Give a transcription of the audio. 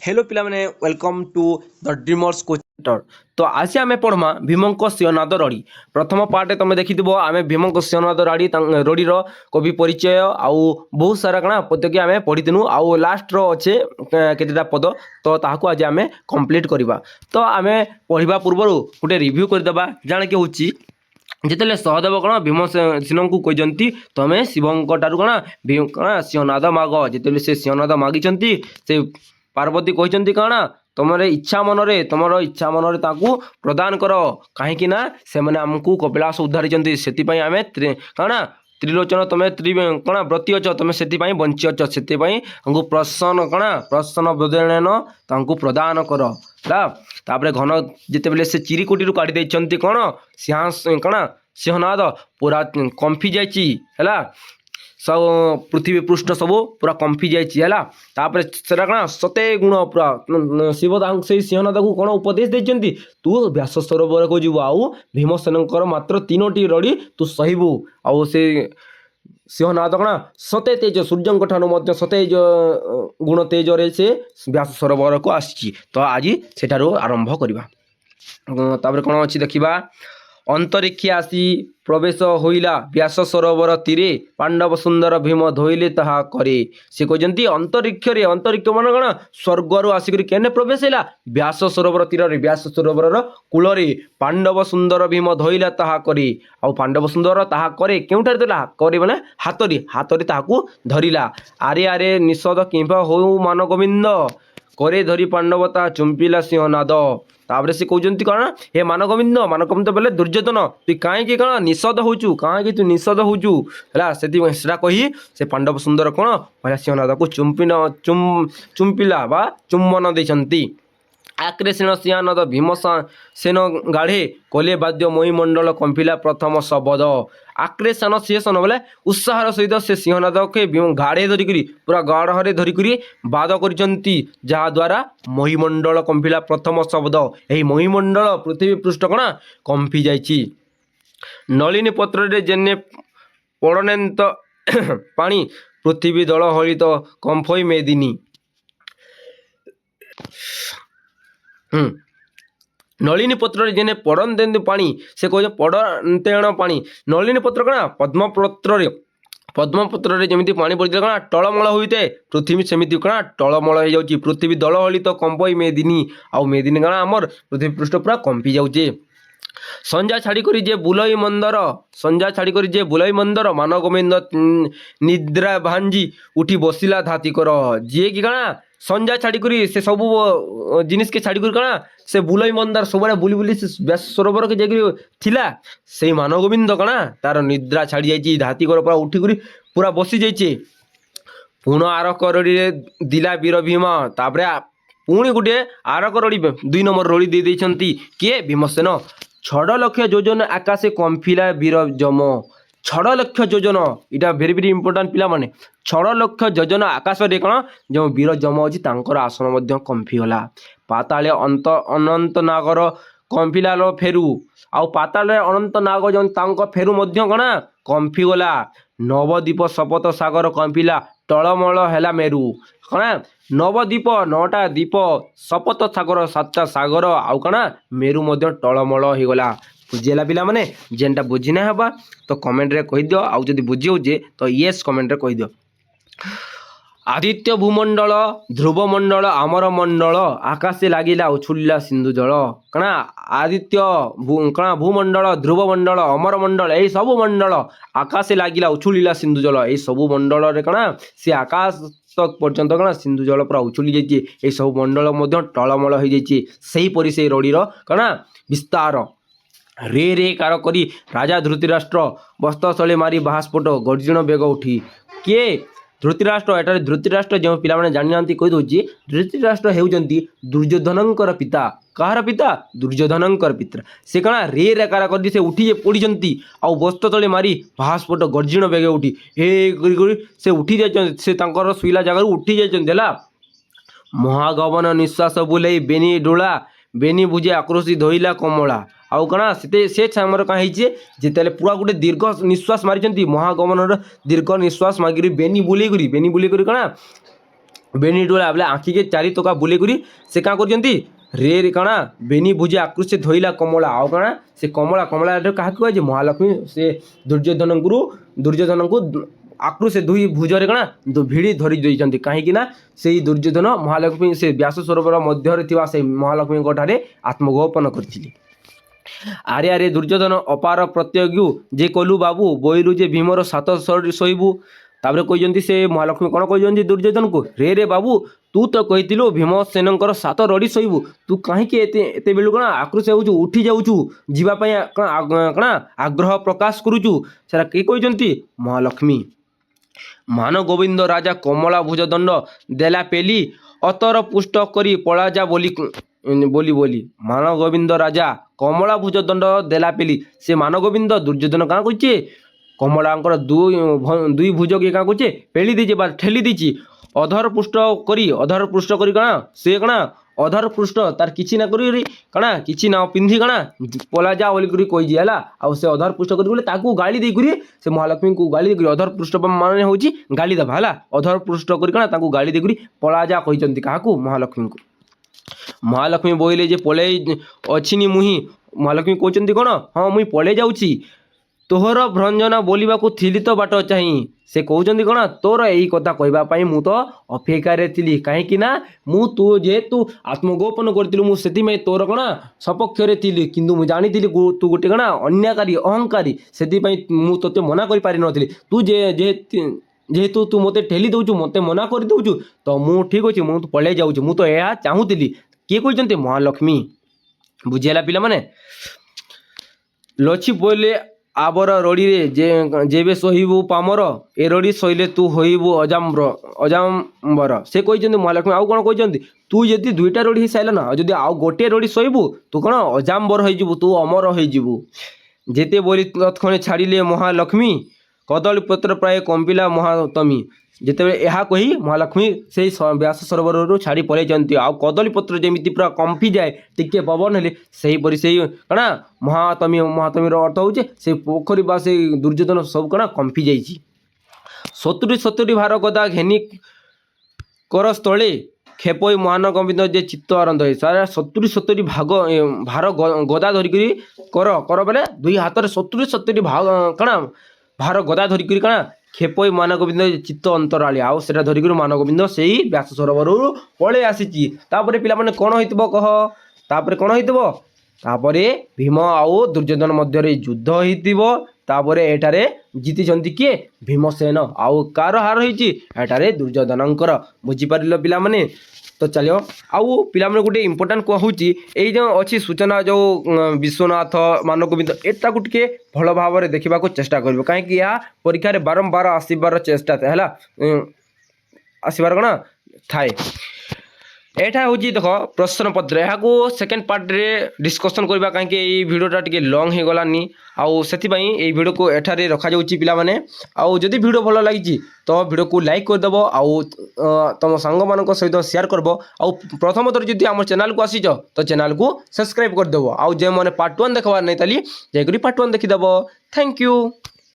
Hello पिला माने welcome to the Dreamers Coaching. तो आज आम पढ़मा भीमंक सिंहनाद रड़ी। प्रथम पार्ट तुम देखिथिबो आम भीमंक सिंहनाद रड़ीर कवि परिचय आउ बहुत सारा कणा पद्य आम पढ़ीनु आउ लास्ट अच्छे केतेटा पद तो ताहाको आज आम कंप्लीट करवा। तो आम पढ़ा पूर्व गोटे रिव्यू करदेबा जाने कि हूँ जिते सहदेव कण भीमसेन को कहते तुम शिवंक ठारू कण सिंहनाद माग। जिते से सिंहनाद मागी से पार्वती कहते कण तुम इच्छा मनरे प्रदान कर कहीं से आमको कपिलास उद्धारी से आम कण त्रिलोचन तुम कण व्रती अच तुम से बंची अच से प्रसन्न कण प्रसन्न बदन प्रदान कर तापर घन जिते से चिरीकुटी काढ़ी कण सिंहास कण सिंहनाद पूरा कंफी जाइला सब पृथ्वी पृष्ठ सब पूरा कंफी जापर सेटा कण सते गुण पूरा शिव से सिंहनाद को कौन उपदेश देते तू व्यास सरोवर को जीव आउ भीमसेन मात्र 3टी रड़ी तू सहबू आउ से सिंहनाद कण सते तेज सूर्य ठार सतेज गुण तेज से व्यास सरोवर को आसी। तो आज सेठारु आरंभ करवा। कौन अच्छी देखा अंतरिक्षे आसी प्रवेश होइला व्यास सरोवर तीरे पांडव सुंदर भीम धोइले ताहा करे। से कहते अंतरिक्ष मान कण स्वर्गर आसिक केने प्रवेश है व्यास सरोवर तीर व्यास सरोवर कूल पांडव सुंदर भीम धोइला ताहा करे। आउ पांडव सुंदर ताहा करे केउठार देला करे माने हातरी ताहाकू धरिला। आरे आरे निषद किंबा हो मान गोविंद करे धरी पांडवता चुंपिला सिंहनाद। तापर से कहते कौन हे मान गोविंद बोले दुर्योधन तु कहीं कौन निषद होचु कहीं तू निषद होचु है से कही से पांडव सुंदर कौन पहला सिंहनाद को चुंपिला बा चुम्बन देती। आक्रेषण सिंहनाद भीमसेन गाढ़े कले बाद्य महीमंडल कंफिला प्रथम शबद। आक्रेषण शेषन बोले उत्साह सहित से सिंहनाद के गाढ़े धरिक पूरा गाढ़े धरिक बाद कर जहाद्वारा महीमंडल कंफिला प्रथम शब्द। यही महीमंडल पृथ्वी पृष्ठ कण कंफी जाइछि। नलिनी पत्र जेने पड़नेत पानी पृथ्वी दल हलित कंफई मेदिनी। नलिनी पत्र जेने पड़ते पानी से कह पड़तेण पानी नलिनी पत्र कण पद्मपत्र जमी पानी पड़ते कण टलमल होते पृथ्वी सेमती कण टलमल हो जाऊँगी पृथ्वी दल हलित कंपई मेदिनी आउ मेदिनी कण आमर पृथ्वी पृष्ठ पूरा कंपी जाऊे। संजा छाड़ी करी जे बुलई मंदर मान गोविंद निद्रा भांजी उठी बसिला धाती कर। जी कि कण संजा छाड़ी करी से सब जिनिस के छाड़ी करी कण से बुलई मंदार सब बुली बुली से व्यास सरोवर के जाकर थिला से मान गोविंद कण तार निद्रा छाड़ी जाइए धाती कर पूरा उठिक पूरा बसी जाइए। पुण आरक रड़ी दिला वीर भीम तापर पुणी गोटे आरक रड़ी 2 नंबर रड़ी दे देइछंती किए भीमसेन। छड़ लक्ष योजन आकाशे कंफिला वीर जम। छड़ लक्ष योजन इटा भेरी भेरी इंपोर्टाट पिला माने छड़ लक्ष योजन आकाश कौन जो वीर जम अच्छी आसन कंफी गला। पाताले अनंत नागर कंफिला फेरु आउ पाताले अनंत नाग जो फेरु कौन कंफी गला। नवद्वीप शपथ सागर कंफिला टलमल है मेरु कौन नवद्वीप 9टा द्वीप शपथ सागर 7टा सागर आउ कौन मेरु टलमल हो गला। बुझेगा पिला माने जेनटा बुझी ना हबा तो कमेंट रे कहि दियो आउ जदी बुझी होजे तो यस कमेंट रे कहि दियो। आदित्य भूमंडल ध्रुव मंडल आमर मंडल आकाशे लागिला उछुलिला सिंधु जल। कणा आदित्य कणा भूमंडल ध्रुव मंडल अमर मंडल यही सब मंडल आकाशे लागिला उछुलिला सिंधु जल। यही सब मंडल रे कणा से आकाश तक पर्यंत कणा सिंधु जल पूरा उछुली जाइए। यही सब मंडल मध्य टलमल हो जाइए। सही परि से रड़ीर कणा विस्तार रे रे कार करी राजा धृतराष्ट्र बस्त्रशैली मारी बाहास्फोट गर्जन बेग उठी। किए धृतराष्ट्र एटारे धृतराष्ट्र जो पिला माने जानि नांती कहि दोछि धृतराष्ट्र हेउचंती दुर्योधनंकर पिता। कहार पिता दुर्योधनंकर पिता। से कणा रे रे कार करी से उठी पड़ीचंती आउ बस्त्रशैली मारी बाहास्फोट गर्जन बेग उठी हे करी से उठी जाय से तांकर सुइला जगह उठी जायचंती हला। महागवन निश्वास बुलाई बेनी डोला बेनी बुझे आक्रोशी धोइला कमला। आउ कणा से छामर कहाँ होइछे जेतेले पूरा गोटे दीर्घ निश्वास मारिचंती महागमनर दीर्घ निश्वास मागिरी बेनी बुलेई करी कणा ବେନି ଡୋଳା ବୋଲେ ଆଖିକେ ଚାରି ତକା ବୁଲେଇ କରି ସେ କାଁ କରୁଛନ୍ତି ରେ ରେ କାଣା ବେନି ଭୁଜି ଆକୃଷ୍ଟ ଧଇଲା କମଳା ଆଉ କାଣା ସେ କମଳା କମଳା କାହାକୁ କୁହାଯାଏ ମହାଲକ୍ଷ୍ମୀ ସେ ଦୁର୍ଯ୍ୟୋଧନଙ୍କୁ ଆକୃ ସେ ଦୁଇ ଭୁଜରେ କାଣା ଭିଡ଼ି ଧରି ଦେଇଛନ୍ତି କାହିଁକି ନା ସେଇ ଦୁର୍ଯ୍ୟୋଧନ ମହାଲକ୍ଷ୍ମୀ ସେ ବ୍ୟାସ ସରୋବର ମଧ୍ୟରେ ଥିବା ସେଇ ମହାଲକ୍ଷ୍ମୀଙ୍କ ଠାରେ ଆତ୍ମଗୋପନ କରିଥିଲେ। ଆରେ ଆରେ ଦୁର୍ଯ୍ୟୋଧନ ଅପାର ପ୍ରତ୍ୟୟୁ ଯେ କଲୁ ବାବୁ ବଇରୁ ଯେ ଭୀମର ସାତ ଶୋଇବୁ। ତାପରେ କହିଛନ୍ତି ସେ ମହାଲକ୍ଷ୍ମୀ କ'ଣ କହିଛନ୍ତି ଦୁର୍ଯ୍ୟୋଧନକୁ ରେ ବାବୁ ତୁ ତ କହିଥିଲୁ ଭୀମସେନଙ୍କର ସାତ ରଡ଼ି ଶୋଇବୁ ତୁ କାହିଁକି ଏତେବେଳୁ କ'ଣ ଆକୃଷ୍ଟ ହେଉଛୁ ଉଠି ଯାଉଛୁ ଯିବା ପାଇଁ କ'ଣ ଆଗ୍ରହ ପ୍ରକାଶ କରୁଛୁ ସେଟା କିଏ କହିଛନ୍ତି ମହାଲକ୍ଷ୍ମୀ। ମାନ ଗୋବିନ୍ଦ ରାଜା କମଳା ଭୁଜଦଣ୍ଡ ଦେଲା ପେଲି ଅତର ପୁଷ୍ଟ କରି ପଳାଯା ବୋଲି ମାନ ଗୋବିନ୍ଦ ରାଜା କମଳା ଭୁଜଦଣ୍ଡ ଦେଲା ପେଲି ସେ ମାନ ଗୋବିନ୍ଦ ଦୁର୍ଯ୍ୟୋଧନ କାଁ କରୁଛେ କମଳାଙ୍କର ଦୁଇ ଭୁଜକେ କାଁ କରୁଛେ ପେଳି ଦେଇଛେ ବା ଠେଲି ଦେଇଛି ଅଧର ପୃଷ୍ଠ କରି କାଣା ସେ କାଣା ଅଧର ପୃଷ୍ଠ ତାର କିଛି ନା କରି କାଣା କିଛି ନା ପିନ୍ଧି କାଣା ପଳାଯା ବୋଲିକରି କହିଛି ହେଲା ଆଉ ସେ ଅଧର ପୃଷ୍ଠ କରି ବୋଲେ ତାକୁ ଗାଳି ଦେଇକରି ସେ ମହାଲକ୍ଷ୍ମୀଙ୍କୁ ଗାଳି ଦେଇକରି ଅଧର ପୃଷ୍ଠ ମାନେ ହେଉଛି ଗାଳି ଦେବା ହେଲା ଅଧର ପୃଷ୍ଠ କରି କାଣା ତାଙ୍କୁ ଗାଳି ଦେଇକରି ପଳାଯା କହିଛନ୍ତି କାହାକୁ ମହାଲକ୍ଷ୍ମୀଙ୍କୁ। ମହାଲକ୍ଷ୍ମୀ ବୋଇଲେ ଯେ ପଳେଇ ଅଛିନି ମୁହିଁ ମହାଲକ୍ଷ୍ମୀ କହୁଛନ୍ତି କ'ଣ ହଁ ମୁଇଁ ପଳେଇ ଯାଉଛି ତୋହର ଭଞ୍ଜନା ବୋଲିବାକୁ ଥିଲି ତ ବାଟ ଚାହିଁ ସେ କହୁଛନ୍ତି କ'ଣ ତୋର ଏଇ କଥା କହିବା ପାଇଁ ମୁଁ ତ ଅପେକ୍ଷାରେ ଥିଲି କାହିଁକି ନା ମୁଁ ତୁ ଯେହେତୁ ଆତ୍ମଗୋପନ କରିଥିଲୁ ମୁଁ ସେଥିପାଇଁ ତୋର କ'ଣ ସପକ୍ଷରେ ଥିଲି କିନ୍ତୁ ମୁଁ ଜାଣିଥିଲି ତୁ ଗୋଟେ କ'ଣ ଅନ୍ୟାକାରୀ ଅହଙ୍କାରୀ ସେଥିପାଇଁ ମୁଁ ତୋତେ ମନା କରିପାରିନଥିଲି ତୁ ଯେହେତୁ ତୁ ମୋତେ ଠେଲି ଦେଉଛୁ ମୋତେ ମନା କରିଦେଉଛୁ ତ ମୁଁ ଠିକ୍ ଅଛି ମୁଁ ପଳେଇ ଯାଉଛି ମୁଁ ତ ଏହା ଚାହୁଁଥିଲି। କିଏ କହିଛନ୍ତି ମହାଲକ୍ଷ୍ମୀ। ବୁଝିହେଲା ପିଲାମାନେ। ଲଛି ବୋଇଲେ ଆବର ରଡ଼ିରେ ଯେବେ ସହିବୁ ପାମର ଏ ରଡ଼ି ସହିଲେ ତୁ ହୋଇବୁ ଅଜାମ୍ବର ସେ କହିଛନ୍ତି ମହାଲକ୍ଷ୍ମୀ ଆଉ କ'ଣ କହିଛନ୍ତି ତୁ ଯଦି ଦୁଇଟା ରଡ଼ି ହେଇସାରିଲା ନା ଯଦି ଆଉ ଗୋଟିଏ ରଡ଼ି ସହିବୁ ତୁ କ'ଣ ଅଜାମ୍ବର ହେଇଯିବୁ ତୁ ଅମର ହେଇଯିବୁ। ଯେତେ ବୋଲି ତତ୍କ୍ଷଣେ ଛାଡ଼ିଲେ ମହାଲକ୍ଷ୍ମୀ କଦଳୀ ପତ୍ର ପ୍ରାୟ କମ୍ପିଲା ମହାତମୀ ଯେତେବେଳେ ଏହା କହି ମହାଲକ୍ଷ୍ମୀ ସେଇ ବ୍ୟାସ ସରୋବରରୁ ଛାଡ଼ି ପଳାଇଛନ୍ତି ଆଉ କଦଳୀ ପତ୍ର ଯେମିତି ପୁରା କମ୍ପିଯାଏ ଟିକେ ପବନ ହେଲେ ସେହିପରି ସେଇ କ'ଣ ମହାତମୀର ଅର୍ଥ ହେଉଛି ସେଇ ପୋଖରୀ ବା ସେଇ ଦୁର୍ଯ୍ୟୋଧନ ସବୁ କ'ଣ କମ୍ପି ଯାଇଛି। 70 ଭାର ଗଦା ଘେନି କରସ୍ଥଳେ ଖେପଇ ମହାନ ଗୋବିନ୍ଦ ଯେ ଚିତ୍ତ ଆରନ୍ଦ ହୁଏ ସାରା 70 ଭାର ଗଦା ଧରିକିରି କର ବେଲେ ଦୁଇ ହାତରେ 70 କ'ଣ ଭାର ଗଦା ଧରିକିରି କ'ଣ ଖେପଇ ମାନ ଗୋବିନ୍ଦ ଚିତ୍ତ ଅନ୍ତରାଳି ଆଉ ସେଟା ଧରିକିରି ମାନ ଗୋବିନ୍ଦ ସେଇ ବ୍ୟାସ ସରୋବରରୁ ପଳେଇ ଆସିଛି। ତାପରେ ପିଲାମାନେ କ'ଣ ହେଇଥିବ କହ ତାପରେ କ'ଣ ହେଇଥିବ ତାପରେ ଭୀମ ଆଉ ଦୁର୍ଯ୍ୟୋଧନ ମଧ୍ୟରେ ଯୁଦ୍ଧ ହେଇଥିବ ତାପରେ ଏଠାରେ ଜିତିଛନ୍ତି କିଏ ଭୀମସେନ ଆଉ କାହାର ହାର ହେଇଛି ଏଠାରେ ଦୁର୍ଯ୍ୟୋଧନଙ୍କର। ବୁଝିପାରିଲ ପିଲାମାନେ। ତ ଚାଲିବ ଆଉ ପିଲାମାନେ ଗୋଟେ ଇମ୍ପୋର୍ଟାଣ୍ଟ କହୁଛି ଏଇ ଯେଉଁ ଅଛି ସୂଚନା ଯେଉଁ ବିଶ୍ୱନାଥ ମାନ ଗୋବିନ୍ଦ ଏଟାକୁ ଟିକେ ଭଲ ଭାବରେ ଦେଖିବାକୁ ଚେଷ୍ଟା କରିବ କାହିଁକି ଏହା ପରୀକ୍ଷାରେ ବାରମ୍ବାର ଆସିବାର ଚେଷ୍ଟା ହେଲା ଆସିବାର କ'ଣ ଥାଏ। ଏଇଟା ହେଉଛି ଦେଖ ପ୍ରଶ୍ନପତ୍ର ଏହାକୁ ସେକେଣ୍ଡ ପାର୍ଟରେ ଡିସ୍କସନ୍ କରିବା କାହିଁକି ଏଇ ଭିଡ଼ିଓଟା ଟିକେ ଲଙ୍ଗ୍ ହେଇଗଲାନି ଆଉ ସେଥିପାଇଁ ଏଇ ଭିଡ଼ିଓକୁ ଏଠାରେ ରଖାଯାଉଛି ପିଲାମାନେ। ଆଉ ଯଦି ଭିଡ଼ିଓ ଭଲ ଲାଗିଛି ତ ଭିଡ଼ିଓକୁ ଲାଇକ୍ କରିଦେବ ଆଉ ତୁମ ସାଙ୍ଗମାନଙ୍କ ସହିତ ସେୟାର କରିବ ଆଉ ପ୍ରଥମ ଥର ଯଦି ଆମ ଚ୍ୟାନେଲକୁ ଆସିଛ ତ ଚ୍ୟାନେଲକୁ ସବସ୍କ୍ରାଇବ୍ କରିଦେବ ଆଉ ଯେଉଁମାନେ ପାର୍ଟ 1 ଦେଖିବାର ନାହିଁ ତାହେଲେ ଯାଇକରି ପାର୍ଟ 1 ଦେଖିଦେବ। Thank you.